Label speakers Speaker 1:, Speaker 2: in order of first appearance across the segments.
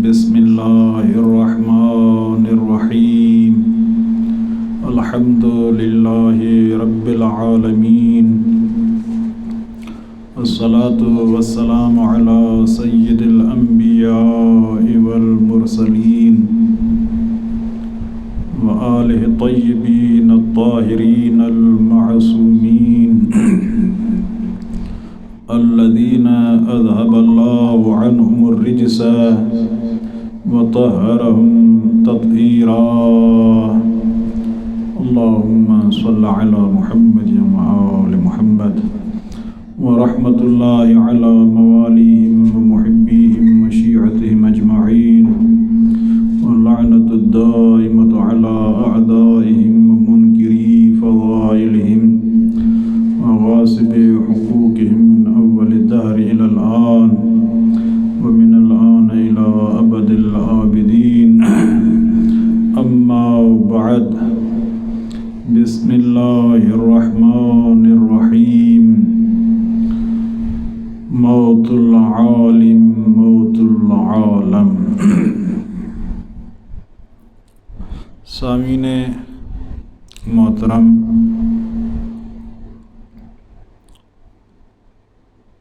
Speaker 1: بسم اللہ الرحمن الرحیم الحمد للہ رب العالمین والصلاة والسلام علی سید الانبیاء والمرسلین وآلہ الطیبین الطاہرین المعصومین الذین اذهب اللہ عنہم الرجس وطہرہم تطہیرا اللہم صل علی محمد وآل محمد ورحمۃ اللہ علی موالیہم ومحبیہم وشیعتہم اجمعین واللعنۃ الدائمۃ علی اعدائہم ومنکری فضائلہم وغاصب حقوقهم من أول الدهر إلى الآن ومن الآن إلى أبد الآبدين أما بعد بسم الله الرحمن الرحيم موت العالم موت العالم سامعین محترم،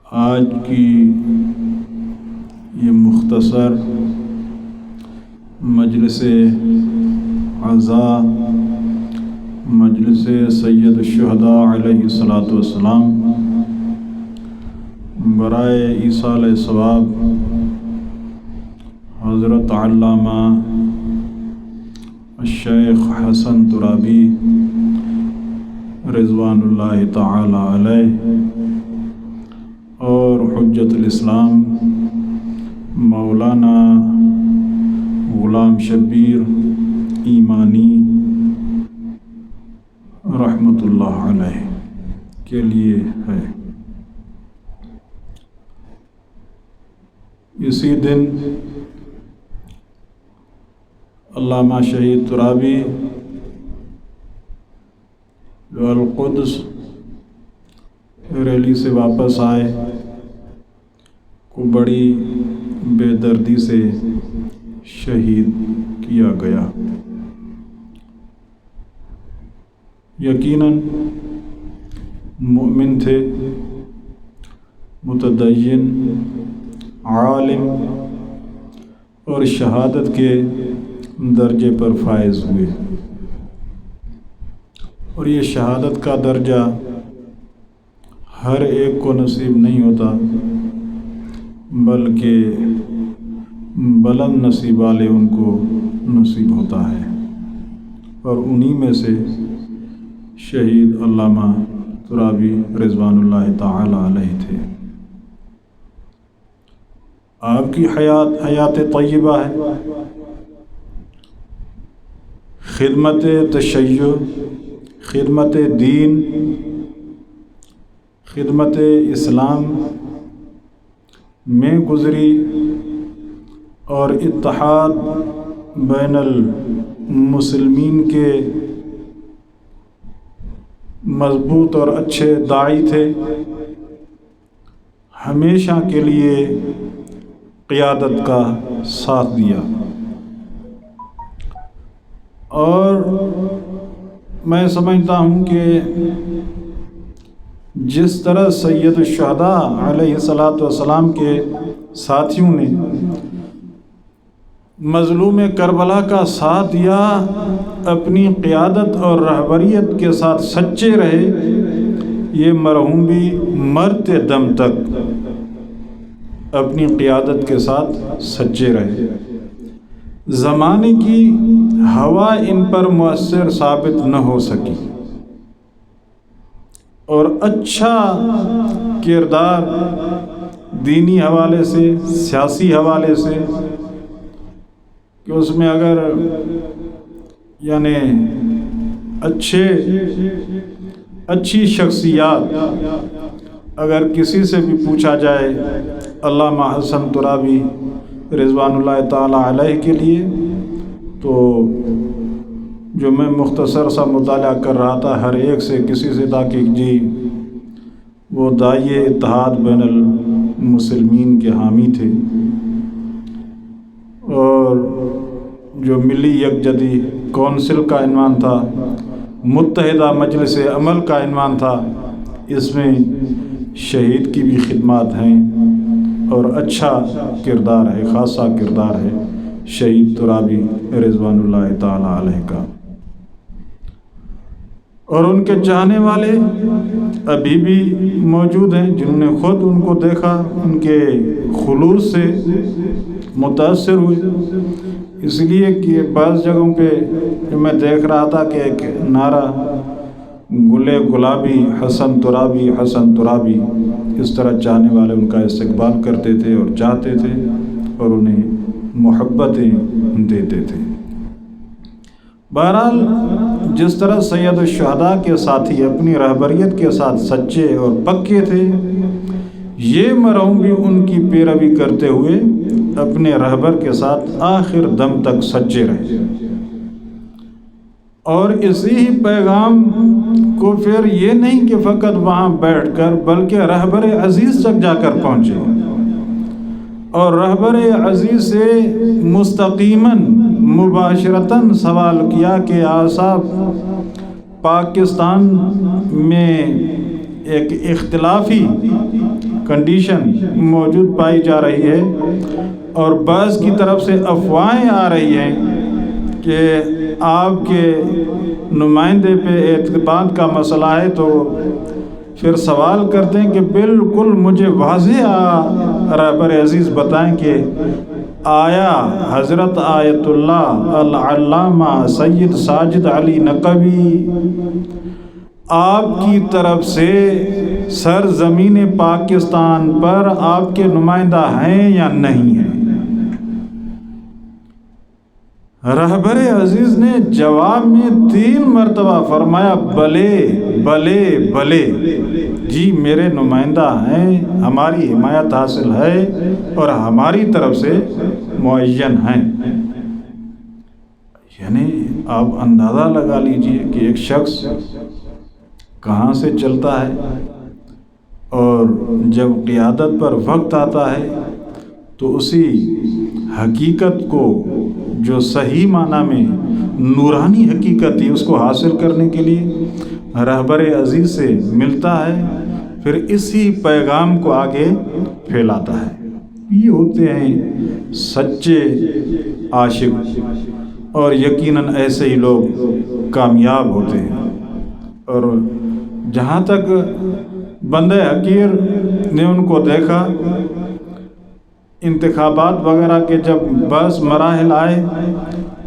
Speaker 1: آج کی یہ مختصر مجلس عزاء مجلس سید الشہداء علیہ الصلاۃ والسلام برائے ایصال ثواب حضرت علامہ الشیخ حسن ترابی رضوان اللہ تعالی علیہ اور حجت الاسلام مولانا غلام شبیر ایمانی رحمۃ اللہ علیہ کے لیے ہے۔ اسی دن علامہ شہید ترابی جو القدس ریلی سے واپس آئے کو بڑی بے دردی سے شہید کیا گیا۔ یقیناً مومن تھے، متدین، عالم اور شہادت کے درجے پر فائز ہوئے، اور یہ شہادت کا درجہ ہر ایک کو نصیب نہیں ہوتا، بلکہ بلند نصیب والے ان کو نصیب ہوتا ہے، اور انہی میں سے شہید علامہ ترابی رضوان اللہ تعالی علیہ تھے۔ آپ کی حیات طیبہ ہے، خدمت تشیع، خدمت دین، خدمت اسلام میں گزری، اور اتحاد بین المسلمین کے مضبوط اور اچھے داعی تھے، ہمیشہ کے لیے قیادت کا ساتھ دیا۔ اور میں سمجھتا ہوں کہ جس طرح سید الشہداء علیہ الصلاۃ والسلام کے ساتھیوں نے مظلوم کربلا کا ساتھ دیا، اپنی قیادت اور رہبریت کے ساتھ سچے رہے، یہ مرحوم بھی مرتے دم تک اپنی قیادت کے ساتھ سچے رہے۔ زمانے کی ہوا ان پر مؤثر ثابت نہ ہو سکی، اور اچھا کردار دینی حوالے سے، سیاسی حوالے سے، کہ اس میں اگر یعنی اچھی شخصیات اگر کسی سے بھی پوچھا جائے علامہ حسن ترابی رضوان اللہ تعالی علیہ کے لیے، تو جو میں مختصر سا مطالعہ کر رہا تھا، ہر ایک سے کسی سے تھا کہ جی وہ داعی اتحاد بین المسلمین کے حامی تھے، جو ملی یکجہتی کونسل کا عنوان تھا، متحدہ مجلس عمل کا عنوان تھا، اس میں شہید کی بھی خدمات ہیں اور اچھا کردار ہے، خاصا کردار ہے شہید ترابی رضوان اللہ تعالی علیہ کا۔ اور ان کے چاہنے والے ابھی بھی موجود ہیں، جنہوں نے خود ان کو دیکھا، ان کے خلوص سے متاثر ہوئے۔ اس لیے کہ بعض جگہوں پہ میں دیکھ رہا تھا کہ ایک نعرہ گلے گلابی حسن ترابی حسن ترابی، اس طرح چاہنے والے ان کا استقبال کرتے تھے اور چاہتے تھے اور انہیں محبتیں دیتے تھے۔ بہرحال جس طرح سید الشہداء کے ساتھی اپنی رہبریت کے ساتھ سچے اور پکے تھے، یہ مرحوم بھی ان کی پیروی کرتے ہوئے اپنے رہبر کے ساتھ آخر دم تک سچے رہے، اور اسی ہی پیغام کو پھر یہ نہیں کہ فقط وہاں بیٹھ کر بلکہ رہبر عزیز تک جا کر پہنچے، اور رہبر عزیز سے مستقیماً مباشرتاً سوال کیا کہ آصاب پاکستان میں ایک اختلافی کنڈیشن موجود پائی جا رہی ہے، اور بعض کی طرف سے افواہیں آ رہی ہیں کہ آپ کے نمائندے پہ اعتماد کا مسئلہ ہے، تو پھر سوال کرتے ہیں کہ بالکل مجھے واضح رہبر عزیز بتائیں کہ آیا حضرت آیت اللہ العلامہ سید ساجد علی نقوی آپ کی طرف سے سرزمین پاکستان پر آپ کے نمائندہ ہیں یا نہیں ہیں؟ رہبر عزیز نے جواب میں 3 مرتبہ فرمایا بلے بلے بلے، جی میرے نمائندہ ہیں، ہماری حمایت حاصل ہے اور ہماری طرف سے معین ہیں۔ یعنی آپ اندازہ لگا لیجئے کہ ایک شخص کہاں سے چلتا ہے، اور جب قیادت پر وقت آتا ہے تو اسی حقیقت کو جو صحیح معنی میں نورانی حقیقت تھی اس کو حاصل کرنے کے لیے رہبر عزیز سے ملتا ہے، پھر اسی پیغام کو آگے پھیلاتا ہے۔ یہ ہوتے ہیں سچے عاشق، اور یقیناً ایسے ہی لوگ کامیاب ہوتے ہیں۔ اور جہاں تک بندہ حقیر نے ان کو دیکھا، انتخابات وغیرہ کے جب بعض مراحل آئے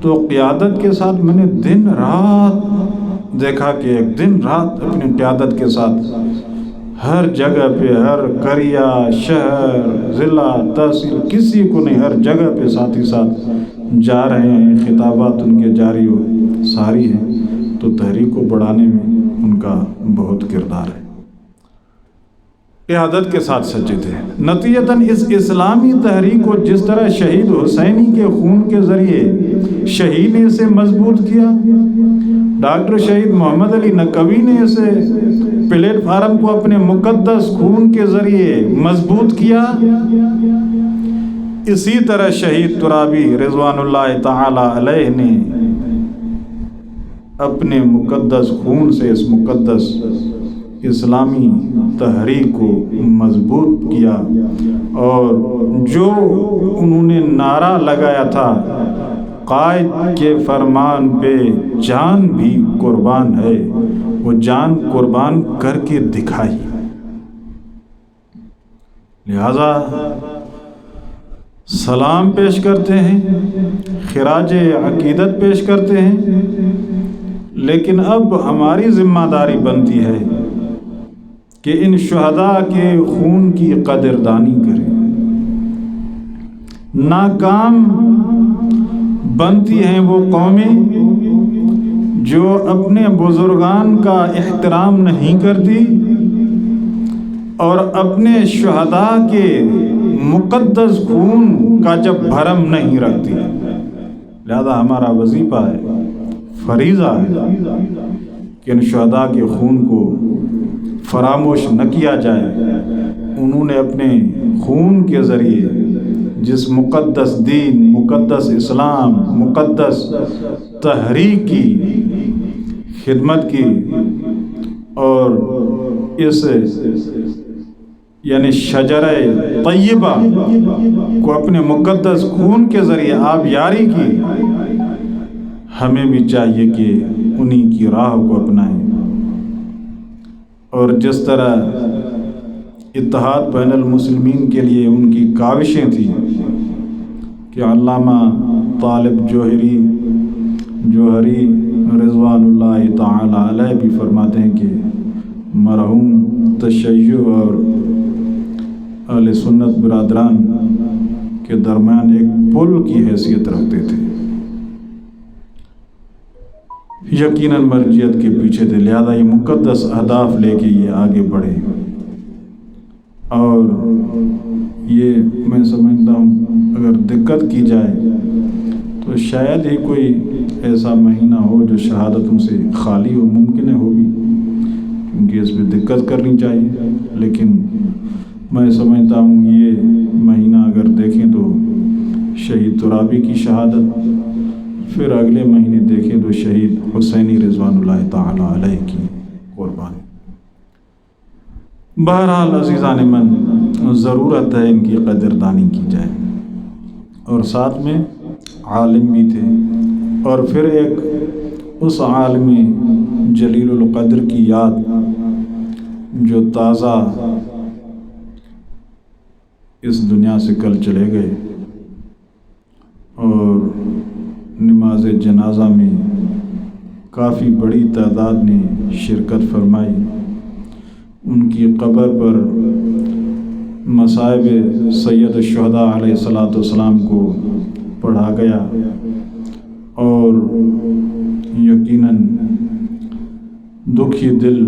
Speaker 1: تو قیادت کے ساتھ میں نے دن رات دیکھا کہ ایک دن رات اپنی قیادت کے ساتھ ہر جگہ پہ، ہر قریہ، شہر، ضلع، تحصیل، کسی کو نہیں، ہر جگہ پہ ساتھ ہی ساتھ جا رہے ہیں، خطابات ان کے جاری و ساری ہیں۔ تو تحریک کو بڑھانے میں ان کا بہت کردار ہے، قیادت کے ساتھ سچے تھے۔ نتیجتاً اس اسلامی تحریک کو جس طرح شہید حسینی کے خون کے ذریعے شہید نے اسے مضبوط کیا، ڈاکٹر شہید محمد علی نقوی نے اسے پلیٹ فارم کو اپنے مقدس خون کے ذریعے مضبوط کیا، اسی طرح شہید ترابی رضوان اللہ تعالی علیہ نے اپنے مقدس خون سے اس مقدس اسلامی تحریک کو مضبوط کیا، اور جو انہوں نے نعرہ لگایا تھا قائد کے فرمان پہ جان بھی قربان ہے، وہ جان قربان کر کے دکھائی۔ لہذا سلام پیش کرتے ہیں، خراج عقیدت پیش کرتے ہیں، لیکن اب ہماری ذمہ داری بنتی ہے کہ ان شہداء کے خون کی قدردانی کریں۔ ناکام بنتی ہیں وہ قومیں جو اپنے بزرگان کا احترام نہیں کرتی اور اپنے شہداء کے مقدس خون کا جب بھرم نہیں رکھتی۔ لہذا ہمارا وظیفہ ہے، فریضہ ہے کہ ان شہداء کے خون کو فراموش نہ کیا جائے۔ انہوں نے اپنے خون کے ذریعے جس مقدس دین، مقدس اسلام، مقدس تحریک کی خدمت کی اور اس یعنی شجرہ طیبہ کو اپنے مقدس خون کے ذریعے آبیاری کی، ہمیں بھی چاہیے کہ انہی کی راہ کو اپنائیں۔ اور جس طرح اتحاد بین المسلمین کے لیے ان کی کاوشیں تھیں کہ علامہ طالب جوہری رضوان اللہ تعالی علیہ بھی فرماتے ہیں کہ مرحوم تشیع اور اہل سنت برادران کے درمیان ایک پل کی حیثیت رکھتے تھے، یقیناً مرجعیت کے پیچھے تھے، لہذا یہ مقدس اہداف لے کے یہ آگے بڑھے۔ اور یہ میں سمجھتا ہوں اگر دقت کی جائے تو شاید ہی کوئی ایسا مہینہ ہو جو شہادتوں سے خالی ہو، ممکن ہے ہوگی کیونکہ اس پہ دقت کرنی چاہیے، لیکن میں سمجھتا ہوں یہ مہینہ اگر دیکھیں تو شہید ترابی کی شہادت، پھر اگلے مہینے دیکھیں تو شہید حسینی رضوان اللہ تعالی علیہ کی قربانی۔ بہرحال عزیزان من، ضرورت ہے ان کی قدردانی کی جائے، اور ساتھ میں عالم بھی تھے، اور پھر ایک اس عالم جلیل القدر کی یاد جو تازہ اس دنیا سے کل چلے گئے، اور نماز جنازہ میں کافی بڑی تعداد نے شرکت فرمائی۔ ان کی قبر پر مصائب سید الشہداء علیہ السلام کو پڑھا گیا، اور یقیناً دکھی دل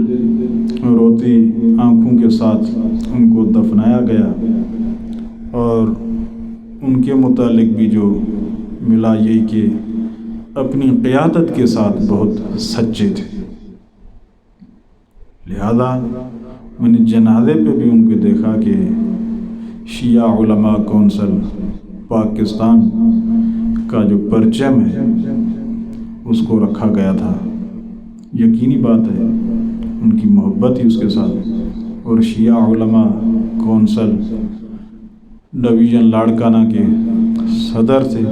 Speaker 1: روتی آنکھوں کے ساتھ ان کو دفنایا گیا، اور ان کے متعلق بھی جو ملا یہ کہ اپنی قیادت کے ساتھ بہت سچے تھے، لہذا میں نے جنازے پہ بھی ان کو دیکھا کہ شیعہ علماء کونسل پاکستان کا جو پرچم ہے اس کو رکھا گیا تھا۔ یقینی بات ہے ان کی محبت ہی اس کے ساتھ، اور شیعہ علماء کونسل ڈویژن لاڑکانہ کے صدر تھے،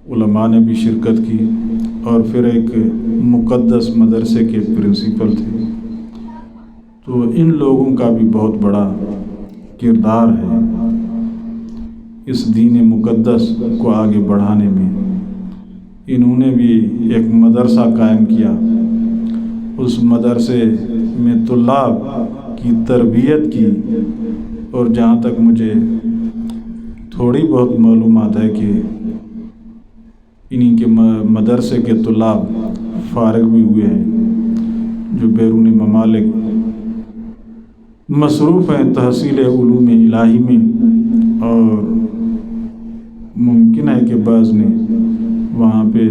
Speaker 1: علماء نے بھی شرکت کی، اور پھر ایک مقدس مدرسے کے پرنسپل تھے۔ تو ان لوگوں کا بھی بہت بڑا کردار ہے اس دین مقدس کو آگے بڑھانے میں۔ انہوں نے بھی ایک مدرسہ قائم کیا، اس مدرسے میں طلاب کی تربیت کی، اور جہاں تک مجھے تھوڑی بہت معلومات ہے کہ انہی کے مدرسے کے طلاب فارغ بھی ہوئے ہیں جو بیرون ممالک مصروف ہیں تحصیل علوم الہی میں، اور ممکن ہے کہ بعض نے وہاں پہ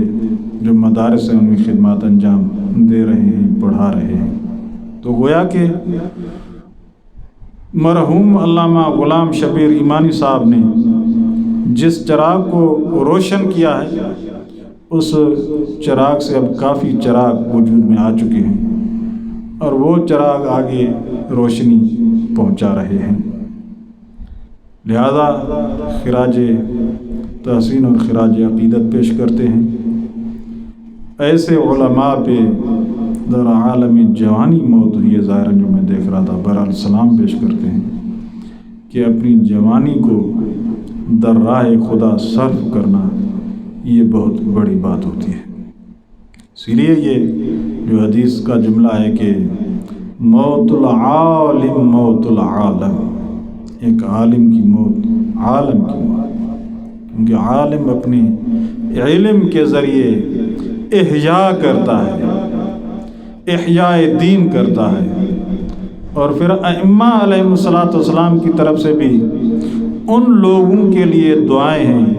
Speaker 1: جو مدارس ہیں ان میں خدمات انجام دے رہے ہیں، پڑھا رہے ہیں۔ تو گویا کہ مرحوم علامہ غلام شبیر ایمانی صاحب نے جس چراغ کو روشن کیا ہے، اس چراغ سے اب کافی چراغ وجود میں آ چکے ہیں، اور وہ چراغ آگے روشنی پہنچا رہے ہیں۔ لہذا خراج تحسین اور خراج عقیدت پیش کرتے ہیں ایسے علماء پہ در عالم جوانی موت ہوئی ہے، ظاہراً جو میں دیکھ رہا تھا، بہرحال سلام پیش کرتے ہیں کہ اپنی جوانی کو در راہ خدا صرف کرنا یہ بہت بڑی بات ہوتی ہے۔ اسی لیے یہ جو حدیث کا جملہ ہے کہ موت العالم موت العالم، ایک عالم کی موت عالم کی موت، کیونکہ عالم اپنے علم کے ذریعے احیاء کرتا ہے، احیاء دین کرتا ہے، اور پھر ائمہ علیہ الصلوۃ کی طرف سے بھی ان لوگوں کے لیے دعائیں ہیں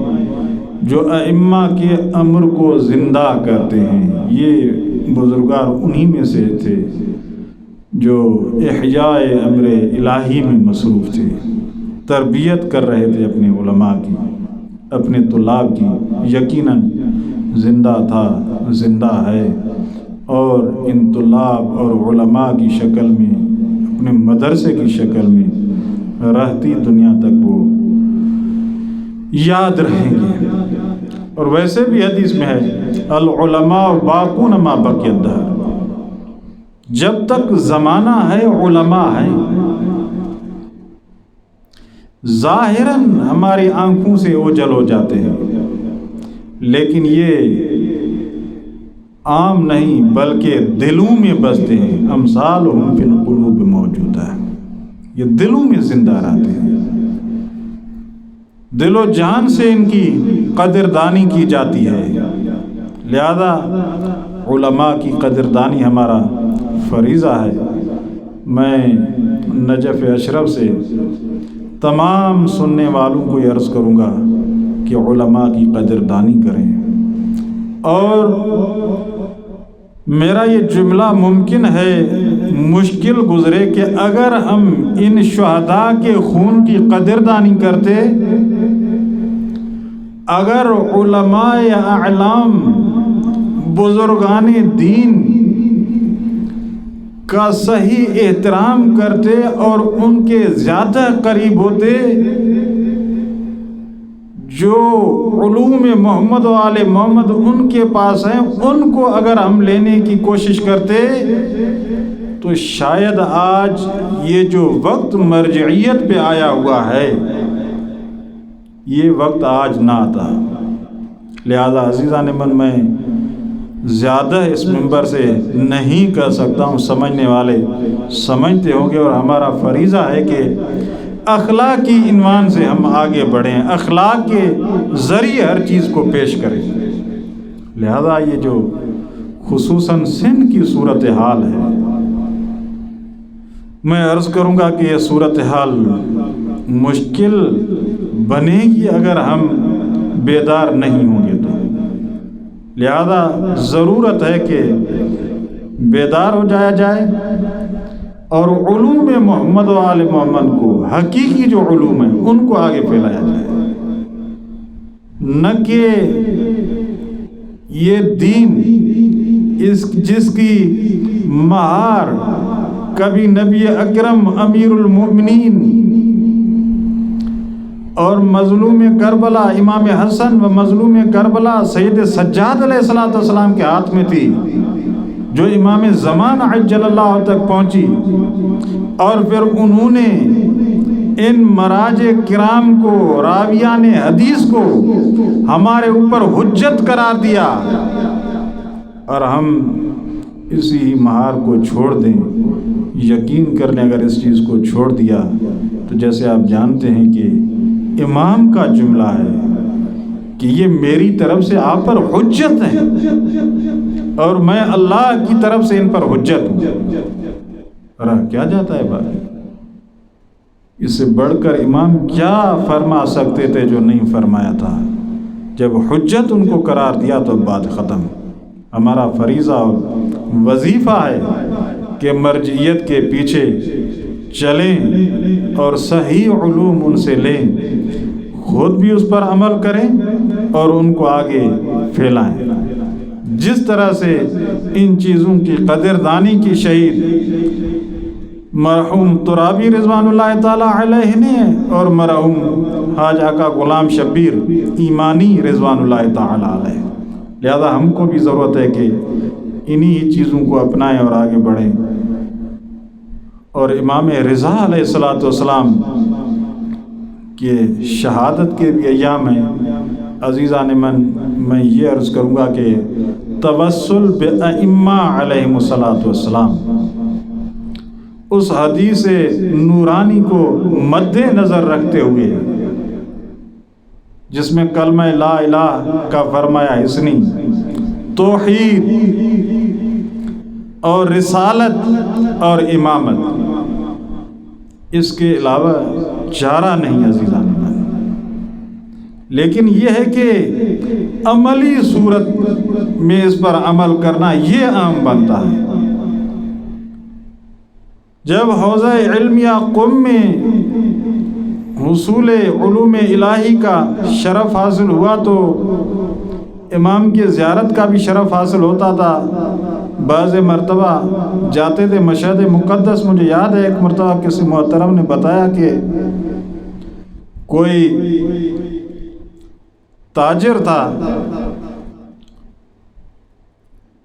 Speaker 1: جو ائمہ کے امر کو زندہ کرتے ہیں۔ یہ بزرگار انہی میں سے تھے جو احیاء امر الہی میں مصروف تھے، تربیت کر رہے تھے اپنے علماء کی، اپنے طلاب کی، یقیناً زندہ تھا، زندہ ہے، اور ان طلاب اور علماء کی شکل میں، اپنے مدرسے کی شکل میں رہتی دنیا تک وہ یاد رہیں گے۔ اور ویسے بھی حدیث میں ہے العلماء باقون ما بقی الدہر، جب تک زمانہ ہے علماء ہیں۔ ظاہراً ہماری آنکھوں سے اوجھل ہو جاتے ہیں، لیکن یہ عام نہیں بلکہ دلوں میں بستے ہیں۔ امثالہم فی القلوب موجودہ ہے، یہ دلوں میں زندہ رہتے ہیں، دل و جان سے ان کی قدردانی کی جاتی ہے۔ لہذا علماء کی قدردانی ہمارا فریضہ ہے۔ میں نجف اشرف سے تمام سننے والوں کو یہ عرض کروں گا کہ علماء کی قدردانی کریں، اور میرا یہ جملہ ممکن ہے مشکل گزرے کہ اگر ہم ان شہداء کے خون کی قدردانی کرتے، اگر علماء اعلام بزرگان دین کا صحیح احترام کرتے اور ان کے زیادہ قریب ہوتے، جو علوم محمد و آل محمد ان کے پاس ہیں ان کو اگر ہم لینے کی کوشش کرتے، تو شاید آج یہ جو وقت مرجعیت پہ آیا ہوا ہے یہ وقت آج نہ آتا۔ لہذا عزیزان من، میں زیادہ اس منبر سے نہیں کہہ سکتا ہوں، سمجھنے والے سمجھتے ہوں گے، اور ہمارا فریضہ ہے کہ اخلاق کی عنوان سے ہم آگے بڑھیں، اخلاق کے ذریعے ہر چیز کو پیش کریں۔ لہذا یہ جو خصوصاً سندھ کی صورتحال ہے، میں عرض کروں گا کہ یہ صورتحال مشکل بنے گی اگر ہم بیدار نہیں ہوں گے تو۔ لہذا ضرورت ہے کہ بیدار ہو جایا جائے، اور علوم محمد و آل محمد کو، حقیقی جو علوم ہیں ان کو آگے پھیلایا جائے، نہ کہ یہ دین جس کی مہار کبھی نبی اکرم امیر المؤمنین اور مظلوم کربلا امام حسن و مظلوم کربلا سید سجاد علیہ السلام کے ہاتھ میں تھی، جو امام زمان عجل اللہ تک پہنچی، اور پھر انہوں نے ان مراج کرام کو، راویان حدیث کو ہمارے اوپر حجت قرار دیا، اور ہم اسی مہار کو چھوڑ دیں۔ یقین کر لیں اگر اس چیز کو چھوڑ دیا تو جیسے آپ جانتے ہیں کہ امام کا جملہ ہے کہ یہ میری طرف سے آپ پر حجت ہے، اور میں اللہ کی طرف سے ان پر حجت ہوں۔ رہ کیا جاتا ہے بات؟ اس سے بڑھ کر امام کیا فرما سکتے تھے جو نہیں فرمایا تھا؟ جب حجت ان کو قرار دیا تو بات ختم۔ ہمارا فریضہ اور وظیفہ ہے کہ مرجعیت کے پیچھے چلیں اور صحیح علوم ان سے لیں، خود بھی اس پر عمل کریں اور ان کو آگے پھیلائیں۔ جس طرح سے ان چیزوں کی قدردانی کی شہید مرحوم ترابی رضوان اللہ تعالی علیہ نے، اور مرحوم حاج آقا غلام شبیر ایمانی رضوان اللہ تعالی علیہ، لہذا ہم کو بھی ضرورت ہے کہ انہی چیزوں کو اپنائیں اور آگے بڑھیں۔ اور امام رضا علیہ السلام کے شہادت کے بھی ایام ہیں۔ عزیزان من، میں یہ عرض کروں گا کہ توسل بأئمہ علیہم السلام، اس حدیث نورانی کو مد نظر رکھتے ہوئے جس میں کلمہ لا الہ کا فرمایا حسنی، توحید اور رسالت اور امامت، اس کے علاوہ چارہ نہیں عزیزان من۔ لیکن یہ ہے کہ عملی صورت میں اس پر عمل کرنا یہ عام بنتا ہے۔ جب حوضہ علمیہ قم میں حصول علوم الہی کا شرف حاصل ہوا تو امام کی زیارت کا بھی شرف حاصل ہوتا تھا۔ بعض مرتبہ جاتے تھے مشہد مقدس۔ مجھے یاد ہے ایک مرتبہ کسی محترم نے بتایا کہ کوئی تاجر تھا،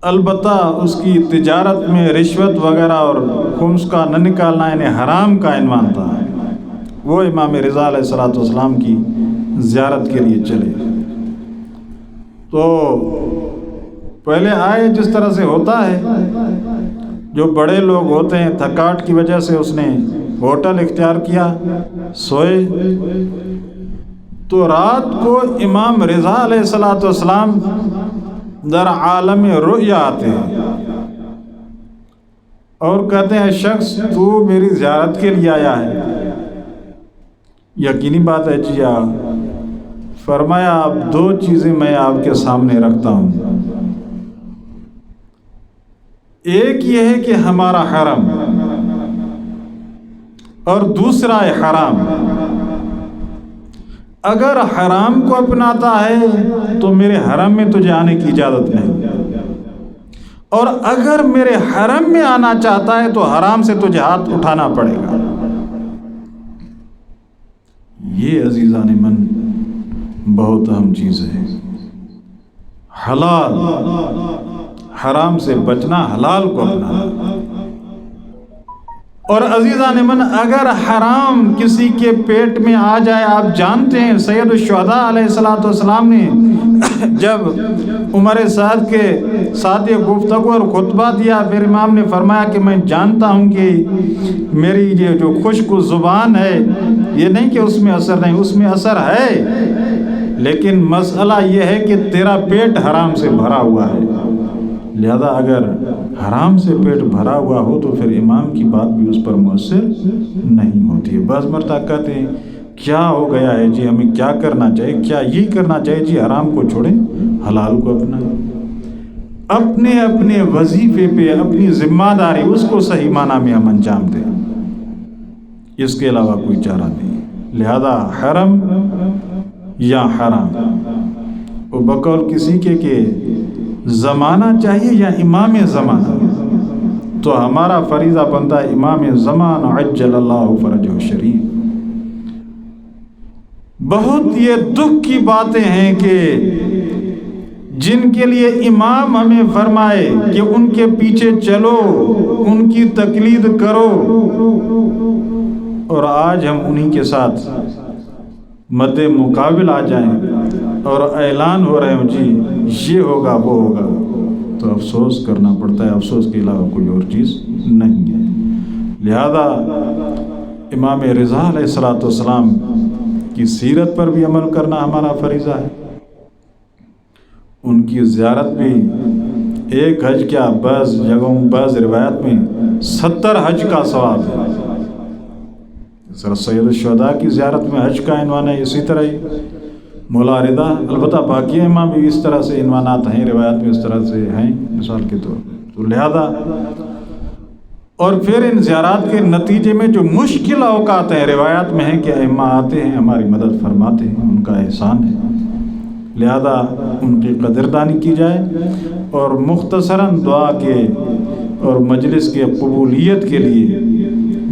Speaker 1: البتہ اس کی تجارت میں رشوت وغیرہ اور خمس کا نہ نکالنا یعنی حرام کا عنوان تھا۔ وہ امام رضا علیہ الصلوۃ والسلام کی زیارت کے لیے چلے تو پہلے آئے، جس طرح سے ہوتا ہے جو بڑے لوگ ہوتے ہیں، تھکاوٹ کی وجہ سے اس نے ہوٹل اختیار کیا، سوئے۔ تو رات کو امام رضا علیہ الصلوۃ والسلام در عالم رؤیا آتے ہیں اور کہتے ہیں شخص تو میری زیارت کے لیے آیا ہے؟ یقینی بات ہے جی ہاں۔ فرمایا اب دو چیزیں میں آپ کے سامنے رکھتا ہوں، ایک یہ ہے کہ ہمارا حرم، اور دوسرا ہے حرام۔ اگر حرام کو اپناتا ہے تو میرے حرم میں تجھے آنے کی اجازت نہیں، اور اگر میرے حرم میں آنا چاہتا ہے تو حرام سے تجھے ہاتھ اٹھانا پڑے گا۔ یہ عزیزان من بہت اہم چیز ہے، حلال، حرام سے بچنا، حلال کو اپنانا۔ اور عزیزان من اگر حرام کسی کے پیٹ میں آ جائے، آپ جانتے ہیں سید الشہداء علیہ الصلوۃ والسلام نے جب عمر سعد کے ساتھ یہ گفتگو اور خطبہ دیا، پھر امام نے فرمایا کہ میں جانتا ہوں کہ میری یہ جو خشک زبان ہے، یہ نہیں کہ اس میں اثر نہیں، اس میں اثر ہے، لیکن مسئلہ یہ ہے کہ تیرا پیٹ حرام سے بھرا ہوا ہے، لہذا اگر حرام سے پیٹ بھرا ہوا ہو تو پھر امام کی بات بھی اس پر مؤثر نہیں ہوتی ہے۔ بعض مرتبہ کہتے ہیں کیا ہو گیا ہے جی، ہمیں کیا کرنا چاہیے؟ کیا یہی کرنا چاہیے جی حرام کو چھوڑیں، حلال کو اپنائیں؟ اپنے اپنے وظیفے پہ اپنی ذمہ داری اس کو صحیح معنی میں ہم انجام دیں، اس کے علاوہ کوئی چارہ نہیں۔ لہذا حرم یا حرام، وہ بقول کسی کے کہ زمانہ چاہیے یا امام زمانہ، تو ہمارا فریضہ بنتا ہے امام زمان عجل اللہ فرجہ الشریف۔ بہت یہ دکھ کی باتیں ہیں کہ جن کے لیے امام ہمیں فرمائے کہ ان کے پیچھے چلو، ان کی تقلید کرو، اور آج ہم انہی کے ساتھ مد مقابل آ جائیں اور اعلان ہو رہے ہوں جی یہ ہوگا وہ ہوگا، تو افسوس کرنا پڑتا ہے، افسوس کے علاوہ کوئی اور چیز نہیں ہے۔ لہذا امام رضا علیہ الصلوۃ والسلام کی سیرت پر بھی عمل کرنا ہمارا فریضہ ہے، ان کی زیارت بھی ایک حج کیا، بعض جگہوں بعض روایت میں 70 حج کا ثواب ہے۔ سر سید الشہداء کی زیارت میں حج کا عنوان ہے، اسی طرح ہی مولا رضا، البتہ باقی امام بھی اس طرح سے عنوانات ہیں، روایت میں اس طرح سے ہیں مثال کے طور پر، تو لہذا اور پھر ان زیارات کے نتیجے میں جو مشکل اوقات ہیں، روایات میں ہیں کہ ائمہ آتے ہیں ہماری مدد فرماتے ہیں، ان کا احسان ہے، لہذا ان کی قدردانی کی جائے۔ اور مختصراً دعا کے اور مجلس کے قبولیت کے لیے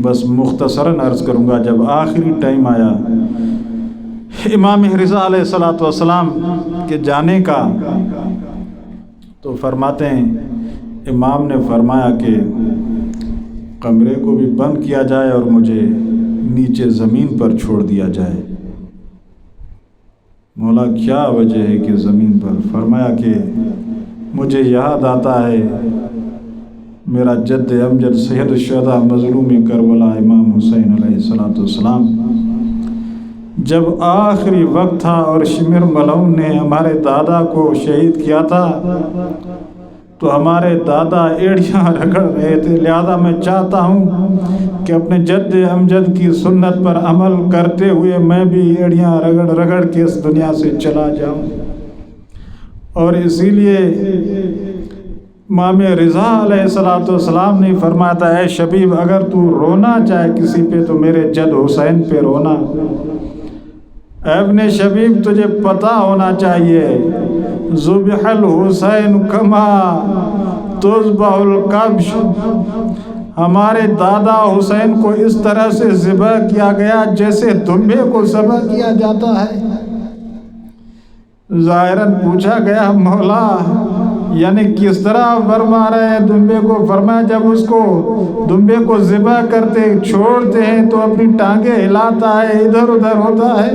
Speaker 1: بس مختصراً عرض کروں گا، جب آخری ٹائم آیا امام رضا علیہ الصلوۃ والسلام کے جانے کا، تو فرماتے ہیں امام نے فرمایا کہ کمرے کو بھی بند کیا جائے اور مجھے نیچے زمین پر چھوڑ دیا جائے۔ مولا کیا وجہ ہے کہ زمین پر؟ فرمایا کہ مجھے یاد آتا ہے میرا جد امجد سید الشہداء مظلوم کربلا امام حسین علیہ الصلوۃ والسلام جب آخری وقت تھا اور شمر ملعون نے ہمارے دادا کو شہید کیا تھا، تو ہمارے دادا ایڑیاں رگڑ رہے تھے، لہذا میں چاہتا ہوں کہ اپنے جد امجد کی سنت پر عمل کرتے ہوئے میں بھی ایڑیاں رگڑ رگڑ کے اس دنیا سے چلا جاؤں، اور اسی لیے امام رضا علیہ السلام نے فرمایا تھا اے شبیب اگر تو رونا چاہے کسی پہ تو میرے جد حسین پہ رونا۔ اے ابن شبیب تجھے پتہ ہونا چاہیے ذبح الحسین کما تذبح الکبش، ہمارے دادا حسین کو اس طرح سے ذبح کیا گیا جیسے دمبے کو ذبح کیا جاتا ہے۔ ظاہراً پوچھا گیا مولا یعنی کس طرح فرما رہے ہیں دمبے کو؟ فرمایا جب اس کو دمبے کو ذبح کرتے چھوڑتے ہیں تو اپنی ٹانگیں ہلاتا ہے، ادھر ادھر ہوتا ہے۔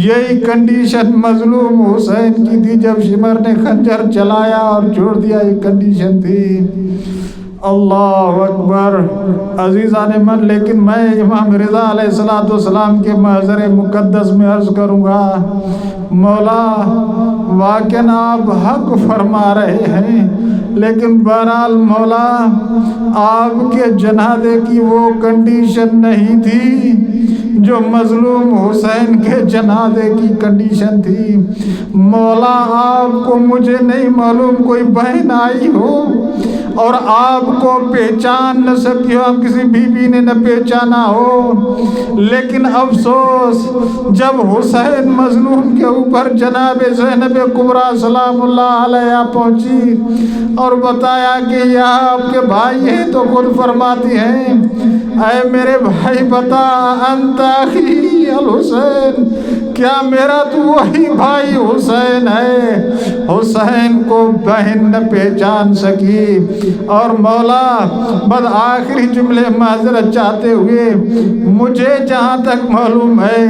Speaker 1: یہی کنڈیشن مظلوم حسین کی تھی جب شمر نے خنجر چلایا اور چھوڑ دیا، یہ کنڈیشن تھی۔ اللہ اکبر عزیزان من، لیکن میں امام رضا علیہ السلام کے محضر مقدس میں عرض کروں گا مولا واقعاً آپ حق فرما رہے ہیں، لیکن بہرحال مولا آپ کے جنازے کی وہ کنڈیشن نہیں تھی جو مظلوم حسین کے جنازے کی کنڈیشن تھی۔ مولا آپ کو مجھے نہیں معلوم کوئی بہن آئی ہو اور آپ کو پہچان نہ سکی ہو، آپ کسی بیوی نے نہ پہچانا ہو، لیکن افسوس جب حسین مظلوم کے اوپر جناب زینب کبریٰ سلام اللہ علیہا پہنچی اور بتایا کہ یہ آپ کے بھائی ہیں تو خود فرماتی ہیں اے میرے بھائی بتا انت اخی الحسین، کیا میرا تو وہی بھائی حسین ہے؟ حسین کو بہن نہ پہچان سکی اور مولا بس آخری جملے معذرت چاہتے ہوئے مجھے جہاں تک معلوم ہے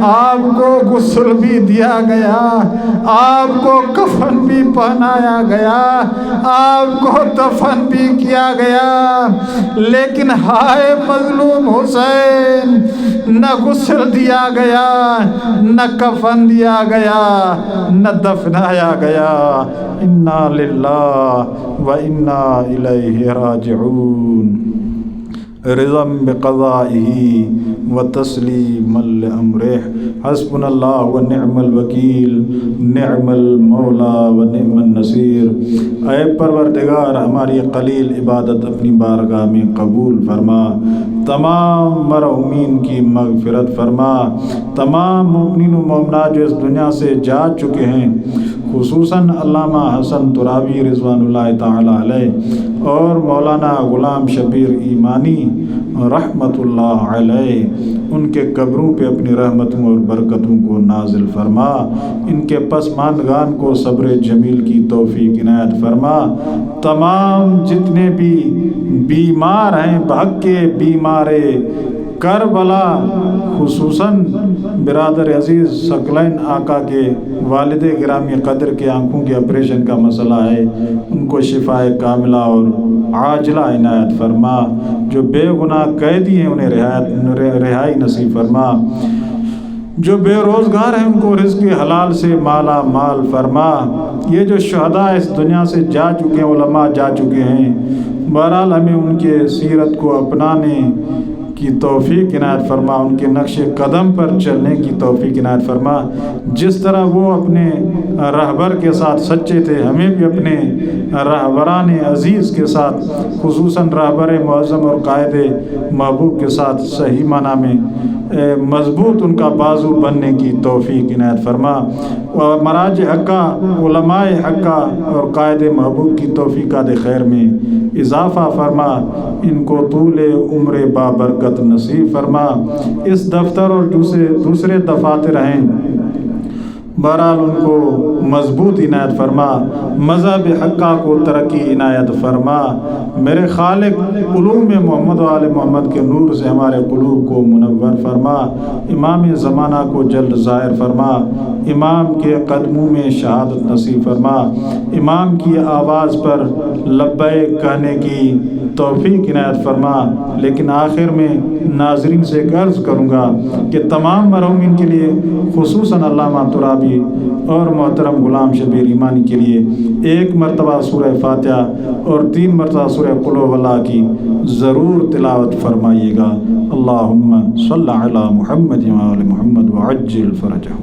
Speaker 1: آپ کو غسل بھی دیا گیا، آپ کو کفن بھی پہنایا گیا، آپ کو دفن بھی کیا گیا، لیکن ہائے مظلوم حسین نہ غسل دیا گیا، نہ کفن دیا گیا، نہ دفنایا گیا۔ انا للہ و انا الیہ راجعون، رضا بقضائہ و تسلیما لامرہ، حسبنا اللہ و نعم الوکیل، نعم المولا و نعم النصیر۔ اے پروردگار ہماری قلیل عبادت اپنی بارگاہ میں قبول فرما، تمام مرحومین کی مغفرت فرما، تمام مومنین و مومنات جو اس دنیا سے جا چکے ہیں خصوصاً علامہ حسن ترابی رضوان اللہ تعالی علیہ اور مولانا غلام شبیر ایمانی رحمت اللہ علیہ، ان کے قبروں پہ اپنی رحمتوں اور برکتوں کو نازل فرما، ان کے پسماندگان کو صبر جمیل کی توفیق عنایت فرما، تمام جتنے بھی بیمار ہیں بھگ کے بیمار کربلا خصوصاً برادر عزیز ثقلین آقا کے والد گرامی قدر کے آنکھوں کے آپریشن کا مسئلہ ہے، ان کو شفائے کاملہ اور عاجلہ عنایت فرما، جو بے گناہ قیدی ہیں انہیں رہائی نصیب فرما، جو بے روزگار ہیں ان کو رزق حلال سے مالا مال فرما، یہ جو شہداء اس دنیا سے جا چکے ہیں علماء جا چکے ہیں، بہرحال ہمیں ان کے سیرت کو اپنانے کی توفیق عنایت فرما، ان کے نقش قدم پر چلنے کی توفیق عنایت فرما، جس طرح وہ اپنے رہبر کے ساتھ سچے تھے ہمیں بھی اپنے رہبران عزیز کے ساتھ خصوصاً رہبر معظم اور قائد محبوب کے ساتھ صحیح معنی میں مضبوط ان کا بازو بننے کی توفیق عنایت فرما، اور مراج حقہ علماء حقہ اور قائد محبوب کی توفیقات خیر میں اضافہ فرما، ان کو طول عمر بابرکت نصیب فرما، اس دفتر اور دوسرے دفاتر ہیں بہرحال ان کو مضبوط عنایت فرما، مذہب حقہ کو ترقی عنایت فرما، میرے خالق علوم محمد و آل محمد کے نور سے ہمارے قلوب کو منور فرما، امام زمانہ کو جلد ظاہر فرما، امام کے قدموں میں شہادت نصیب فرما، امام کی آواز پر لبیک کہنے کی توفیق عنایت فرما۔ لیکن آخر میں ناظرین سے ایک عرض کروں گا کہ تمام مرحومین کے لیے خصوصاً علامہ ترابی اور محترم غلام شبیر ایمانی کے لیے 1 مرتبہ سورہ فاتحہ اور 3 مرتبہ سورہ قل واللہ کی ضرور تلاوت فرمائیے گا۔ اللہم صلی علی محمد و آل محمد وعجل فرجہ۔